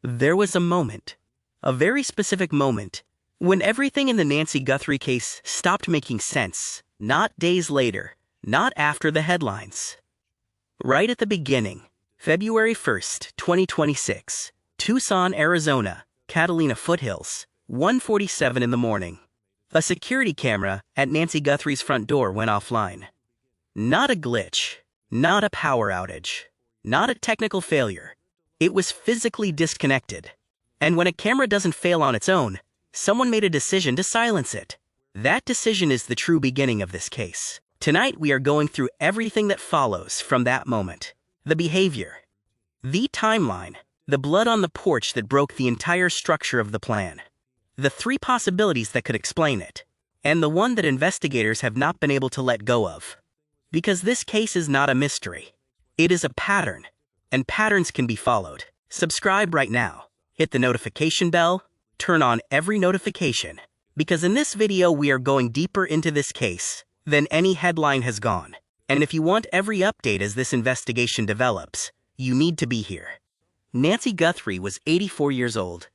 There was a very specific moment, when everything in the Nancy Guthrie case stopped making sense, not days later, not after the headlines. Right at the beginning, February 1st, 2026, Tucson, Arizona, Catalina foothills, 1:47 in the morning. A security camera at Nancy Guthrie's front door went offline. Not a glitch, not a power outage, not a technical failure. It was physically disconnected. And when a camera doesn't fail on its own, someone made a decision to silence it. That decision is the true beginning of this case. Tonight we are going through everything that follows from that moment. The behavior, the timeline, the blood on the porch that broke the entire structure of the plan, the three possibilities that could explain it, and the one that investigators have not been able to let go of. Because this case is not a mystery. It is a pattern, and patterns can be followed. Subscribe right now. Hit the notification bell, turn on every notification, because in this video we are going deeper into this case than any headline has gone. And if you want every update as this investigation develops, you need to be here. Nancy Guthrie was 84 years old.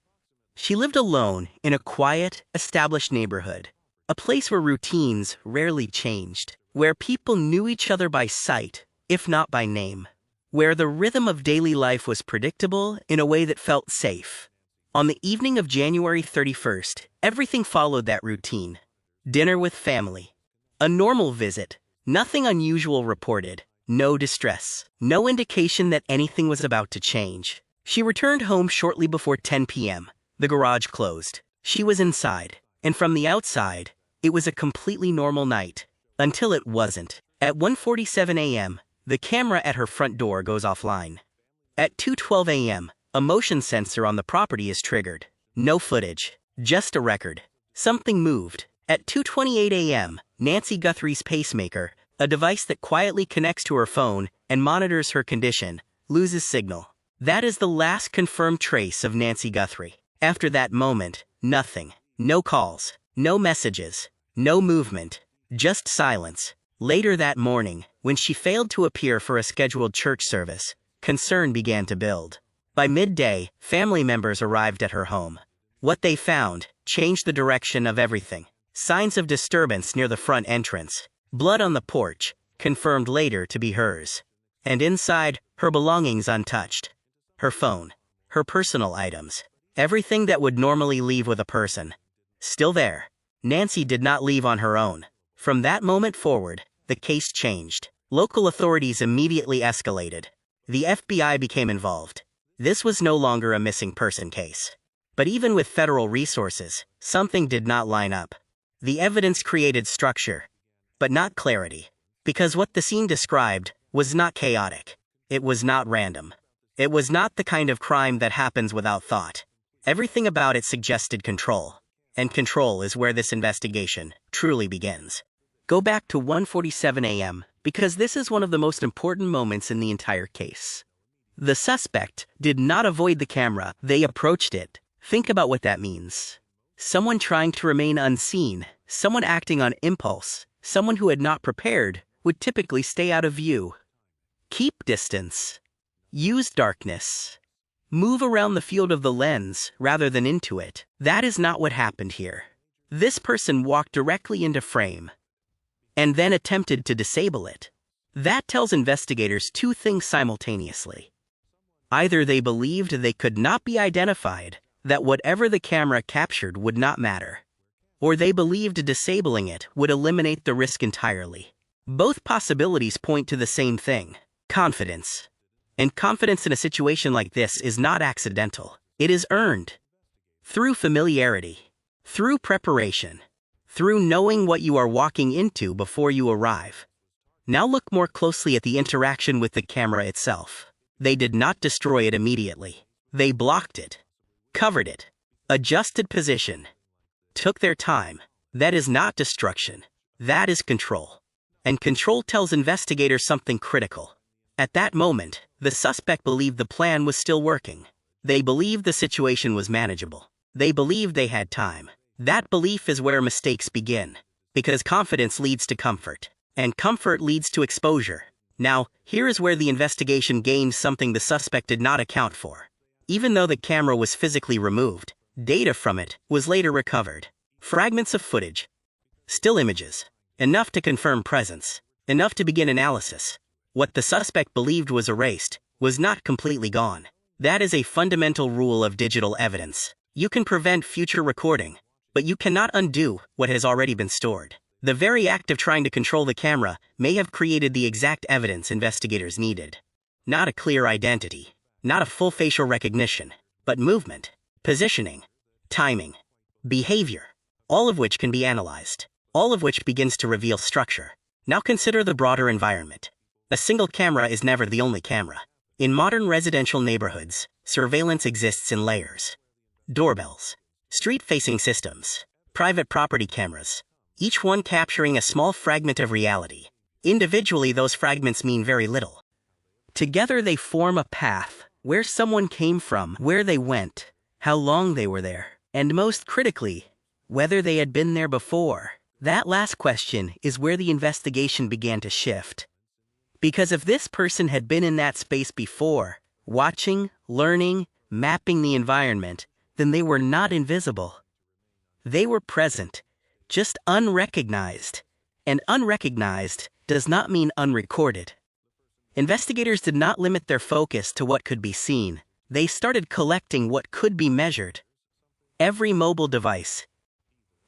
She lived alone in a quiet, established neighborhood, a place where routines rarely changed, where people knew each other by sight, if not by name, where the rhythm of daily life was predictable in a way that felt safe. On the evening of January 31st, everything followed that routine. Dinner with family. A normal visit. Nothing unusual reported. No distress. No indication that anything was about to change. She returned home shortly before 10 p.m. The garage closed. She was inside. And from the outside, it was a completely normal night. Until it wasn't. At 1:47 a.m., the camera at her front door goes offline. At 2:12 a.m., a motion sensor on the property is triggered. No footage. Just a record. Something moved. At 2:28 a.m., Nancy Guthrie's pacemaker, a device that quietly connects to her phone and monitors her condition, loses signal. That is the last confirmed trace of Nancy Guthrie. After that moment, nothing. No calls. No messages. No movement. Just silence. Later that morning, when she failed to appear for a scheduled church service, concern began to build. By midday, family members arrived at her home. What they found changed the direction of everything. Signs of disturbance near the front entrance. Blood on the porch, confirmed later to be hers. And inside, her belongings untouched. Her phone. Her personal items. Everything that would normally leave with a person. Still there. Nancy did not leave on her own. From that moment forward, the case changed. Local authorities immediately escalated. The FBI became involved. This was no longer a missing person case. But even with federal resources, something did not line up. The evidence created structure, but not clarity. Because what the scene described was not chaotic. It was not random. It was not the kind of crime that happens without thought. Everything about it suggested control. And control is where this investigation truly begins. Go back to 1:47 a.m., because this is one of the most important moments in the entire case. The suspect did not avoid the camera, they approached it. Think about what that means. Someone trying to remain unseen, someone acting on impulse, someone who had not prepared, would typically stay out of view. Keep distance. Use darkness. Move around the field of the lens rather than into it. That is not what happened here. This person walked directly into frame and then attempted to disable it. That tells investigators two things simultaneously. Either they believed they could not be identified, that whatever the camera captured would not matter, or they believed disabling it would eliminate the risk entirely. Both possibilities point to the same thing: confidence. And confidence in a situation like this is not accidental. It is earned. Through familiarity. Through preparation. Through knowing what you are walking into before you arrive. Now look more closely at the interaction with the camera itself. They did not destroy it immediately. They blocked it. Covered it. Adjusted position. Took their time. That is not destruction. That is control. And control tells investigators something critical. At that moment, the suspect believed the plan was still working. They believed the situation was manageable. They believed they had time. That belief is where mistakes begin. Because confidence leads to comfort. And comfort leads to exposure. Now, here is where the investigation gains something the suspect did not account for. Even though the camera was physically removed, data from it was later recovered. Fragments of footage, still images, enough to confirm presence, enough to begin analysis. What the suspect believed was erased was not completely gone. That is a fundamental rule of digital evidence. You can prevent future recording, but you cannot undo what has already been stored. The very act of trying to control the camera may have created the exact evidence investigators needed. Not a clear identity, not a full facial recognition, but movement, positioning, timing, behavior, all of which can be analyzed, all of which begins to reveal structure. Now consider the broader environment. A single camera is never the only camera. In modern residential neighborhoods, surveillance exists in layers. Doorbells, street-facing systems, private property cameras, each one capturing a small fragment of reality. Individually, those fragments mean very little. Together they form a path, where someone came from, where they went, how long they were there, and most critically, whether they had been there before. That last question is where the investigation began to shift. Because if this person had been in that space before, watching, learning, mapping the environment, then they were not invisible. They were present, just unrecognized. And unrecognized does not mean unrecorded. Investigators did not limit their focus to what could be seen. They started collecting what could be measured. Every mobile device,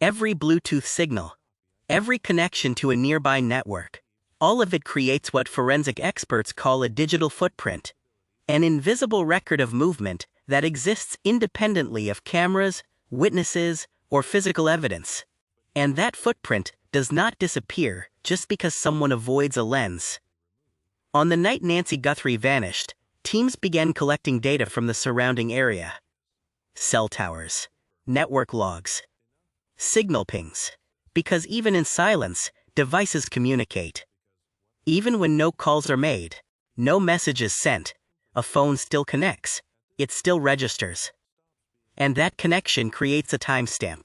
every Bluetooth signal, every connection to a nearby network, all of it creates what forensic experts call a digital footprint, an invisible record of movement that exists independently of cameras, witnesses, or physical evidence. And that footprint does not disappear just because someone avoids a lens. On the night Nancy Guthrie vanished, teams began collecting data from the surrounding area. Cell towers, network logs, signal pings. Because even in silence, devices communicate. Even when no calls are made, no message is sent, a phone still connects. It still registers. And that connection creates a timestamp.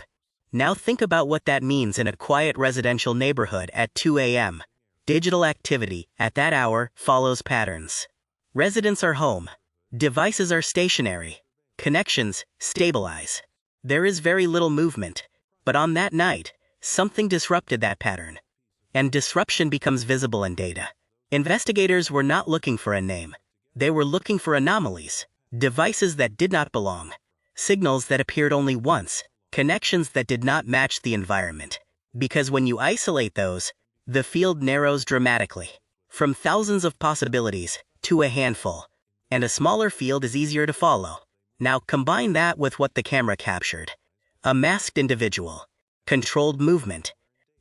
Now think about what that means in a quiet residential neighborhood at 2 a.m. Digital activity at that hour follows patterns. Residents are home. Devices are stationary. Connections stabilize. There is very little movement. But on that night, something disrupted that pattern. And disruption becomes visible in data. Investigators were not looking for a name. They were looking for anomalies. Devices that did not belong. Signals that appeared only once. Connections that did not match the environment. Because when you isolate those, the field narrows dramatically. From thousands of possibilities to a handful. And a smaller field is easier to follow. Now combine that with what the camera captured. A masked individual. Controlled movement.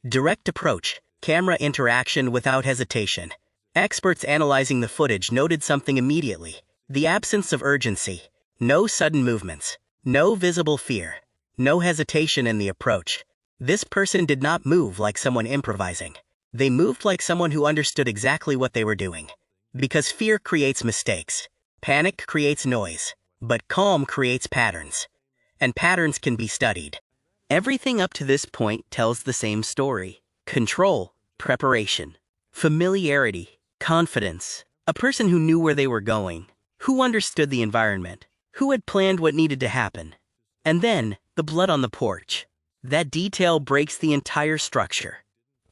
Direct approach. Camera interaction without hesitation. Experts analyzing the footage noted something immediately. The absence of urgency. No sudden movements. No visible fear. No hesitation in the approach. This person did not move like someone improvising. They moved like someone who understood exactly what they were doing. Because fear creates mistakes. Panic creates noise. But calm creates patterns. And patterns can be studied. Everything up to this point tells the same story. Control, preparation, familiarity, confidence. A person who knew where they were going, who understood the environment, who had planned what needed to happen. And then, the blood on the porch. That detail breaks the entire structure.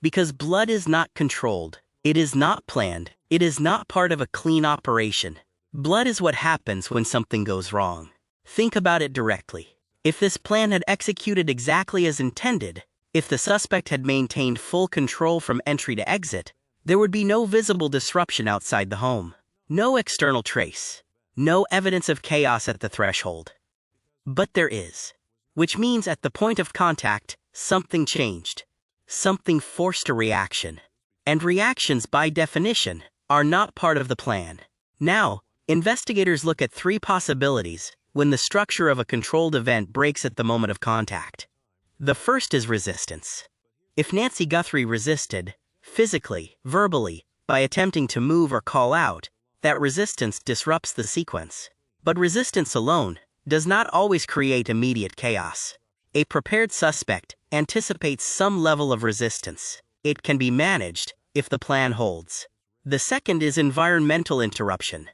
Because blood is not controlled, it is not planned, it is not part of a clean operation. Blood is what happens when something goes wrong. Think about it directly. If this plan had executed exactly as intended, if the suspect had maintained full control from entry to exit, there would be no visible disruption outside the home. No external trace. No evidence of chaos at the threshold. But there is. Which means at the point of contact, something changed. Something forced a reaction. And reactions, by definition, are not part of the plan. Now, investigators look at three possibilities when the structure of a controlled event breaks at the moment of contact. The first is resistance. If Nancy Guthrie resisted, physically, verbally, by attempting to move or call out, that resistance disrupts the sequence. But resistance alone does not always create immediate chaos. A prepared suspect anticipates some level of resistance. It can be managed if the plan holds. The second is environmental interruption.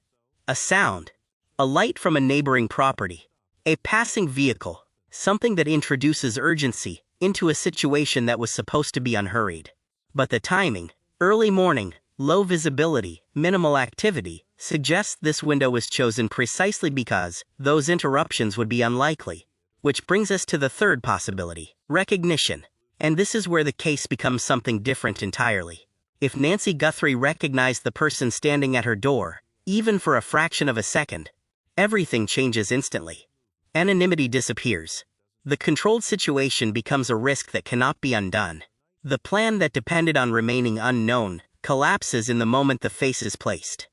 A sound, A light from a neighboring property. A passing vehicle. Something that introduces urgency into a situation that was supposed to be unhurried. But the timing, early morning, low visibility, minimal activity, suggests this window was chosen precisely because those interruptions would be unlikely. Which brings us to the third possibility, recognition. And this is where the case becomes something different entirely. If Nancy Guthrie recognized the person standing at her door, even for a fraction of a second, everything changes instantly. Anonymity disappears. The controlled situation becomes a risk that cannot be undone. The plan that depended on remaining unknown collapses in the moment the face is placed.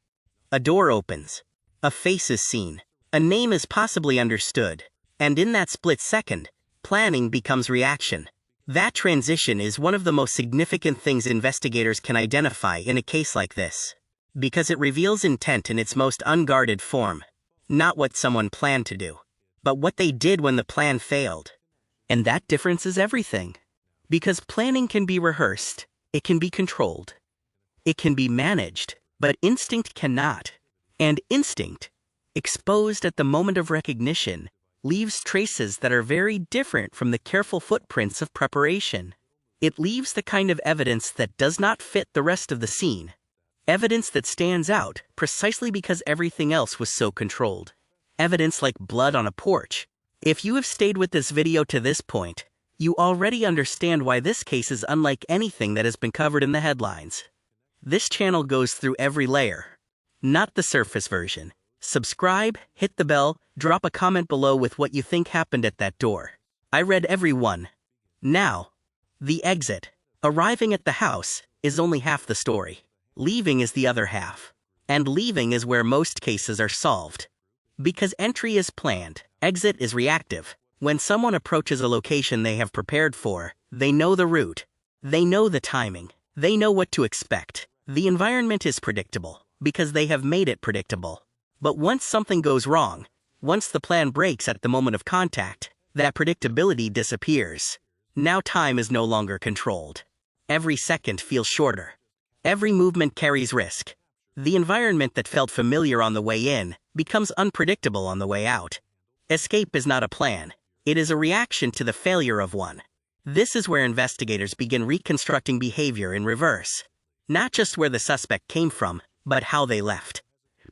A door opens. A face is seen. A name is possibly understood. And in that split second, planning becomes reaction. That transition is one of the most significant things investigators can identify in a case like this. Because it reveals intent in its most unguarded form. Not what someone planned to do, but what they did when the plan failed. And that difference is everything. Because planning can be rehearsed, it can be controlled, it can be managed, but instinct cannot. And instinct, exposed at the moment of recognition, leaves traces that are very different from the careful footprints of preparation. It leaves the kind of evidence that does not fit the rest of the scene. Evidence that stands out precisely because everything else was so controlled. Evidence like blood on a porch. If you have stayed with this video to this point, you already understand why this case is unlike anything that has been covered in the headlines. This channel goes through every layer, not the surface version. Subscribe, hit the bell, drop a comment below with what you think happened at that door. I read every one. Now, the exit. Arriving at the house is only half the story. Leaving is the other half. And leaving is where most cases are solved. Because entry is planned, exit is reactive. When someone approaches a location they have prepared for, they know the route. They know the timing. They know what to expect. The environment is predictable, because they have made it predictable. But once something goes wrong, once the plan breaks at the moment of contact, that predictability disappears. Now time is no longer controlled. Every second feels shorter. Every movement carries risk. The environment that felt familiar on the way in becomes unpredictable on the way out. Escape is not a plan. It is a reaction to the failure of one. This is where investigators begin reconstructing behavior in reverse. Not just where the suspect came from, but how they left.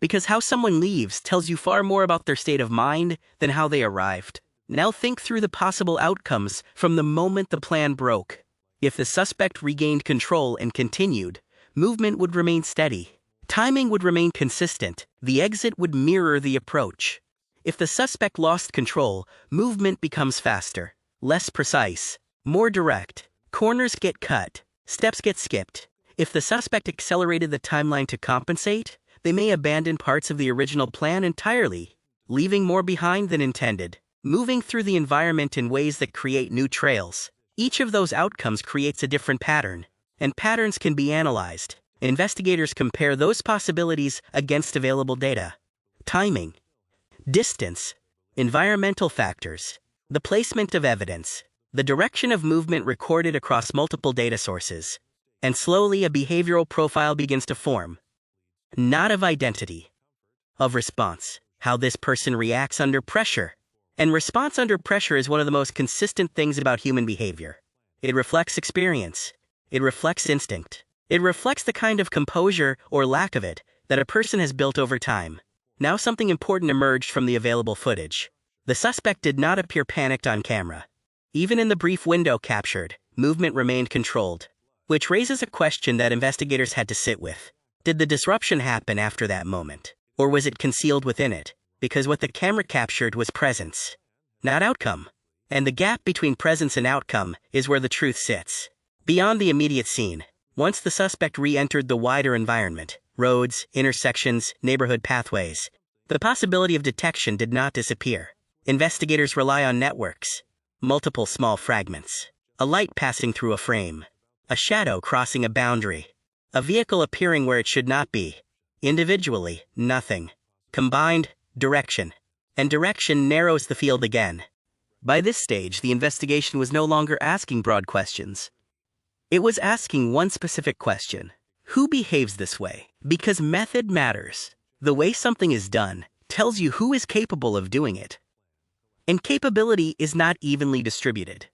Because how someone leaves tells you far more about their state of mind than how they arrived. Now think through the possible outcomes from the moment the plan broke. If the suspect regained control and continued, movement would remain steady. Timing would remain consistent. The exit would mirror the approach. If the suspect lost control, movement becomes faster, less precise, more direct. Corners get cut, steps get skipped. If the suspect accelerated the timeline to compensate, they may abandon parts of the original plan entirely, leaving more behind than intended, moving through the environment in ways that create new trails. Each of those outcomes creates a different pattern, and patterns can be analyzed. Investigators compare those possibilities against available data. Timing, distance, environmental factors, the placement of evidence, the direction of movement recorded across multiple data sources, and slowly a behavioral profile begins to form. Not of identity, of response, how this person reacts under pressure. And response under pressure is one of the most consistent things about human behavior. It reflects experience. It reflects instinct. It reflects the kind of composure, or lack of it, that a person has built over time. Now something important emerged from the available footage. The suspect did not appear panicked on camera. Even in the brief window captured, movement remained controlled. Which raises a question that investigators had to sit with. Did the disruption happen after that moment? Or was it concealed within it? Because what the camera captured was presence, not outcome. And the gap between presence and outcome is where the truth sits. Beyond the immediate scene, once the suspect re-entered the wider environment, roads, intersections, neighborhood pathways, the possibility of detection did not disappear. Investigators rely on networks, multiple small fragments, a light passing through a frame, a shadow crossing a boundary, a vehicle appearing where it should not be. Individually, nothing. Combined, direction. And direction narrows the field again. By this stage, the investigation was no longer asking broad questions. It was asking one specific question. Who behaves this way? Because method matters. The way something is done tells you who is capable of doing it. And capability is not evenly distributed.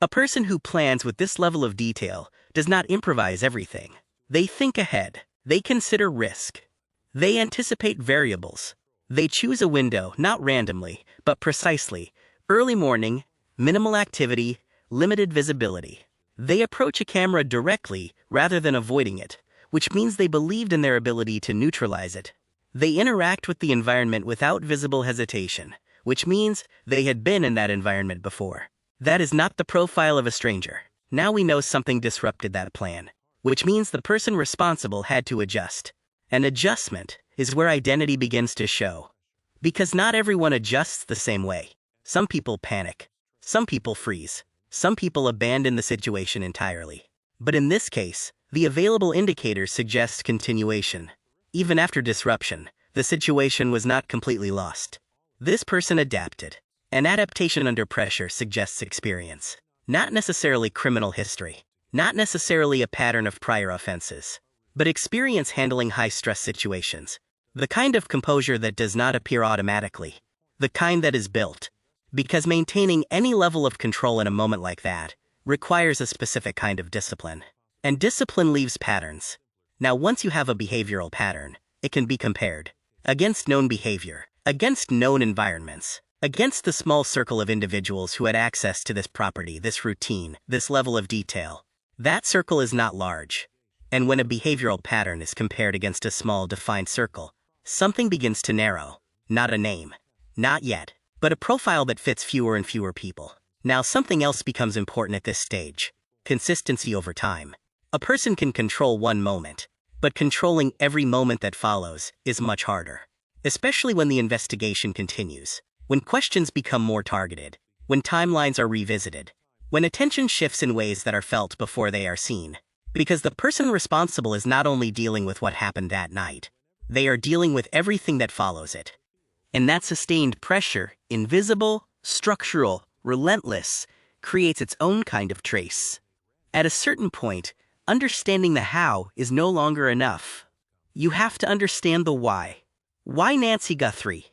A person who plans with this level of detail does not improvise everything. They think ahead. They consider risk. They anticipate variables. They choose a window not randomly, but precisely. Early morning, minimal activity, limited visibility. They approach a camera directly rather than avoiding it, which means they believed in their ability to neutralize it. They interact with the environment without visible hesitation, which means they had been in that environment before. That is not the profile of a stranger. Now we know something disrupted that plan, which means the person responsible had to adjust. An adjustment is where identity begins to show. Because not everyone adjusts the same way. Some people panic. Some people freeze. Some people abandon the situation entirely. But in this case, the available indicators suggest continuation. Even after disruption, the situation was not completely lost. This person adapted. An adaptation under pressure suggests experience. Not necessarily criminal history. Not necessarily a pattern of prior offenses. But experience handling high-stress situations. The kind of composure that does not appear automatically. The kind that is built. Because maintaining any level of control in a moment like that requires a specific kind of discipline. And discipline leaves patterns. Now once you have a behavioral pattern, it can be compared against known behavior, against known environments, against the small circle of individuals who had access to this property, this routine, this level of detail. That circle is not large. And when a behavioral pattern is compared against a small defined circle, something begins to narrow. Not a name. Not yet. But a profile that fits fewer and fewer people. Now something else becomes important at this stage. Consistency over time. A person can control one moment, but controlling every moment that follows is much harder. Especially when the investigation continues. When questions become more targeted. When timelines are revisited. When attention shifts in ways that are felt before they are seen. Because the person responsible is not only dealing with what happened that night. They are dealing with everything that follows it. And that sustained pressure, invisible, structural, relentless, creates its own kind of trace. At a certain point, understanding the how is no longer enough. You have to understand the why. Why Nancy Guthrie?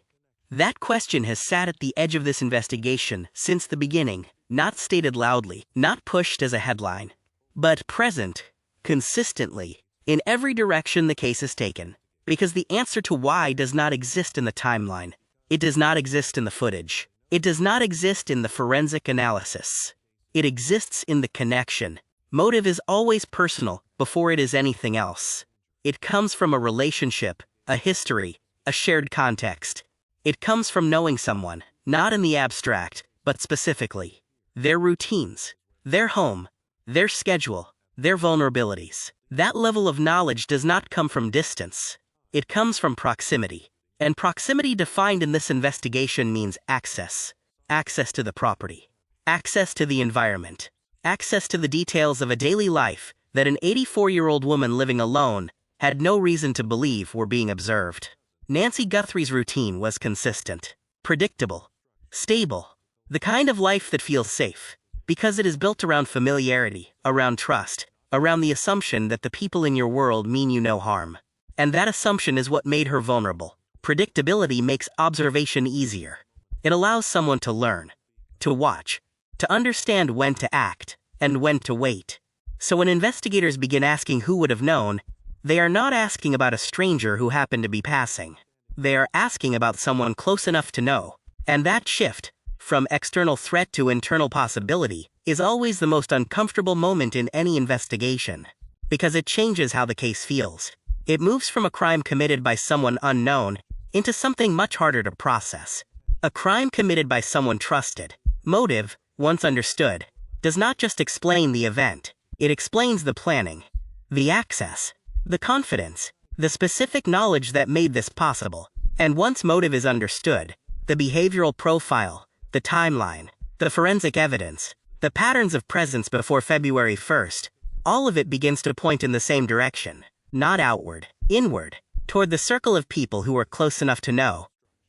That question has sat at the edge of this investigation since the beginning, not stated loudly, not pushed as a headline, but present, consistently, in every direction the case is taken. Because the answer to why does not exist in the timeline. It does not exist in the footage. It does not exist in the forensic analysis. It exists in the connection. Motive is always personal before it is anything else. It comes from a relationship, a history, a shared context. It comes from knowing someone, not in the abstract, but specifically. Their routines, their home, their schedule, their vulnerabilities. That level of knowledge does not come from distance. It comes from proximity. And proximity defined in this investigation means access. Access to the property. Access to the environment. Access to the details of a daily life that an 84-year-old woman living alone had no reason to believe were being observed. Nancy Guthrie's routine was consistent, predictable, stable. The kind of life that feels safe. Because it is built around familiarity, around trust, around the assumption that the people in your world mean you no harm. And that assumption is what made her vulnerable. Predictability makes observation easier. It allows someone to learn, to watch, to understand when to act, and when to wait. So when investigators begin asking who would have known, they are not asking about a stranger who happened to be passing. They are asking about someone close enough to know. And that shift, from external threat to internal possibility, is always the most uncomfortable moment in any investigation. Because it changes how the case feels. It moves from a crime committed by someone unknown into something much harder to process. A crime committed by someone trusted. Motive, once understood, does not just explain the event. It explains the planning, the access, the confidence, the specific knowledge that made this possible. And once motive is understood, the behavioral profile, the timeline, the forensic evidence, the patterns of presence before February 1st, all of it begins to point in the same direction. Not outward, inward, toward the circle of people who are close enough to know.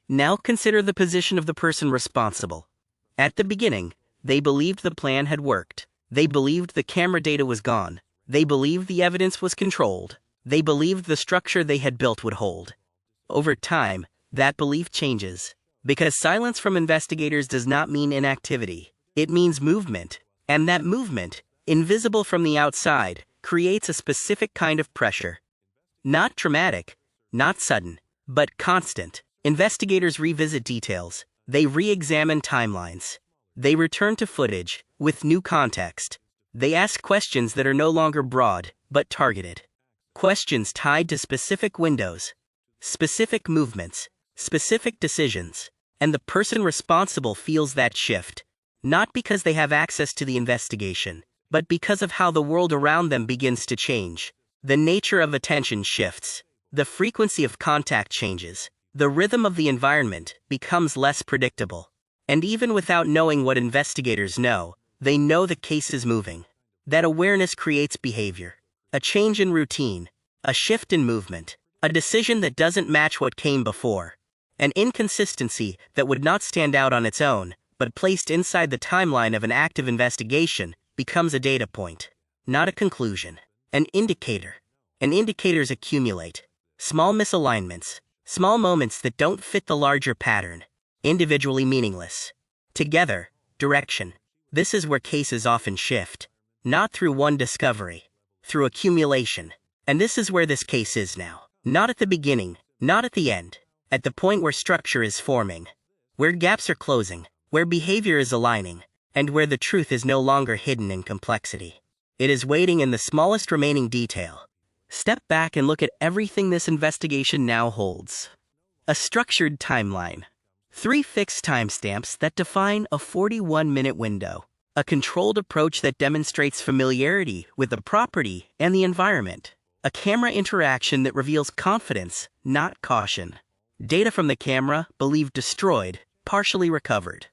Now consider the position of the person responsible. At the beginning, they believed the plan had worked. They believed the camera data was gone. They believed the evidence was controlled. They believed the structure they had built would hold. Over time, that belief changes. Because silence from investigators does not mean inactivity. It means movement. And that movement, invisible from the outside, creates a specific kind of pressure. Not dramatic, not sudden, but constant. Investigators revisit details. They re-examine timelines. They return to footage with new context. They ask questions that are no longer broad, but targeted. Questions tied to specific windows, specific movements, specific decisions. And the person responsible feels that shift, not because they have access to the investigation, but because of how the world around them begins to change. The nature of attention shifts. The frequency of contact changes. The rhythm of the environment becomes less predictable. And even without knowing what investigators know, they know the case is moving. That awareness creates behavior. A change in routine, a shift in movement, a decision that doesn't match what came before. An inconsistency that would not stand out on its own, but placed inside the timeline of an active investigation, becomes a data point, not a conclusion. An indicator. And indicators accumulate. Small misalignments, small moments that don't fit the larger pattern, individually meaningless. Together, direction. This is where cases often shift. Not through one discovery, through accumulation. And this is where this case is now. Not at the beginning, not at the end. At the point where structure is forming, where gaps are closing, where behavior is aligning, and where the truth is no longer hidden in complexity. It is waiting in the smallest remaining detail. Step back and look at everything this investigation now holds. A structured timeline. 3 fixed timestamps that define a 41-minute window. A controlled approach that demonstrates familiarity with the property and the environment. A camera interaction that reveals confidence, not caution. Data from the camera believed destroyed, partially recovered.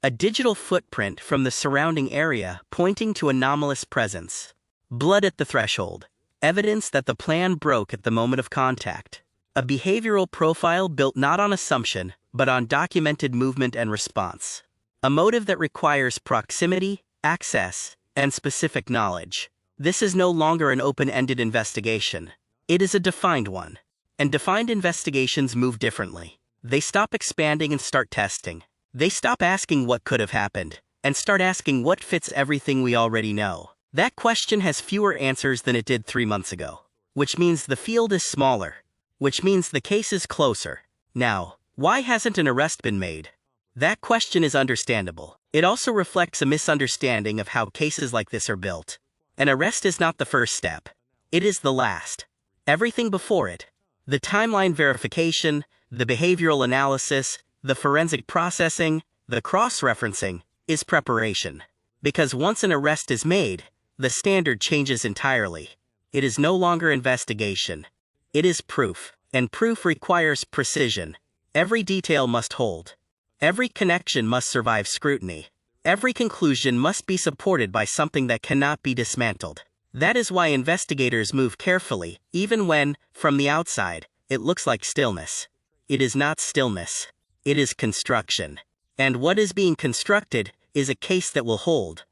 A digital footprint from the surrounding area pointing to anomalous presence. Blood at the threshold. Evidence that the plan broke at the moment of contact. A behavioral profile built not on assumption, but on documented movement and response. A motive that requires proximity, access, and specific knowledge. This is no longer an open-ended investigation. It is a defined one. And defined investigations move differently. They stop expanding and start testing. They stop asking what could have happened, and start asking what fits everything we already know. That question has fewer answers than it did 3 months ago. Which means the field is smaller. Which means the case is closer. Now, why hasn't an arrest been made? That question is understandable. It also reflects a misunderstanding of how cases like this are built. An arrest is not the first step. It is the last. Everything before it. The timeline verification, the behavioral analysis, the forensic processing, the cross-referencing, is preparation. Because once an arrest is made, the standard changes entirely. It is no longer investigation. It is proof, and proof requires precision. Every detail must hold. Every connection must survive scrutiny. Every conclusion must be supported by something that cannot be dismantled. That is why investigators move carefully, even when, from the outside, it looks like stillness. It is not stillness. It is construction. And what is being constructed is a case that will hold.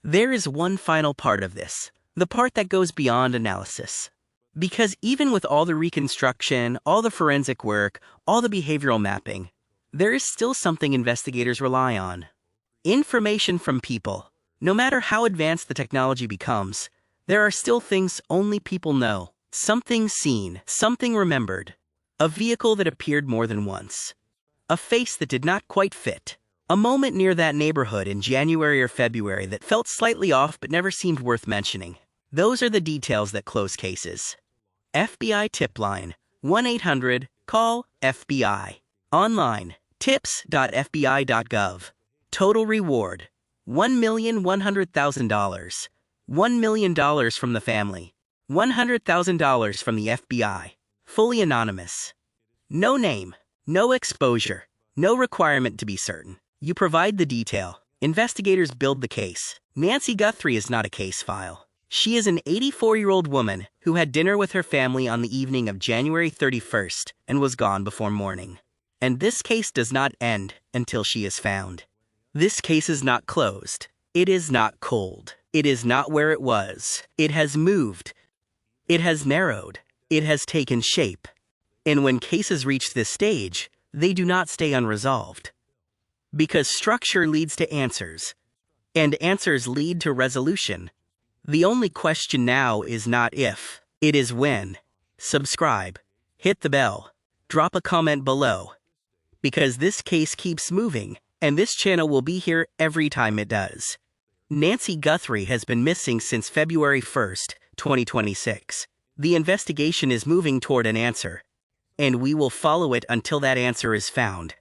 There is one final part of this, the part that goes beyond analysis. Because even with all the reconstruction, all the forensic work, all the behavioral mapping, there is still something investigators rely on. Information from people. No matter how advanced the technology becomes, there are still things only people know. Something seen, something remembered. A vehicle that appeared more than once. A face that did not quite fit. A moment near that neighborhood in January or February that felt slightly off but never seemed worth mentioning. Those are the details that close cases. FBI tip line, 1-800-CALL-FBI. Online, tips.fbi.gov. Total reward, $1,100,000. $1 million from the family. $100,000 from the FBI. Fully anonymous. No name, no exposure, no requirement to be certain. You provide the detail. Investigators build the case. Nancy Guthrie is not a case file. She is an 84-year-old woman who had dinner with her family on the evening of January 31st and was gone before morning. And this case does not end until she is found. This case is not closed. It is not cold. It is not where it was. It has moved. It has narrowed. It has taken shape. And when cases reach this stage, they do not stay unresolved. Because structure leads to answers, and answers lead to resolution. The only question now is not if, it is when. Subscribe, hit the bell, drop a comment below. Because this case keeps moving, and this channel will be here every time it does. Nancy Guthrie has been missing since February 1st, 2026. The investigation is moving toward an answer, and we will follow it until that answer is found.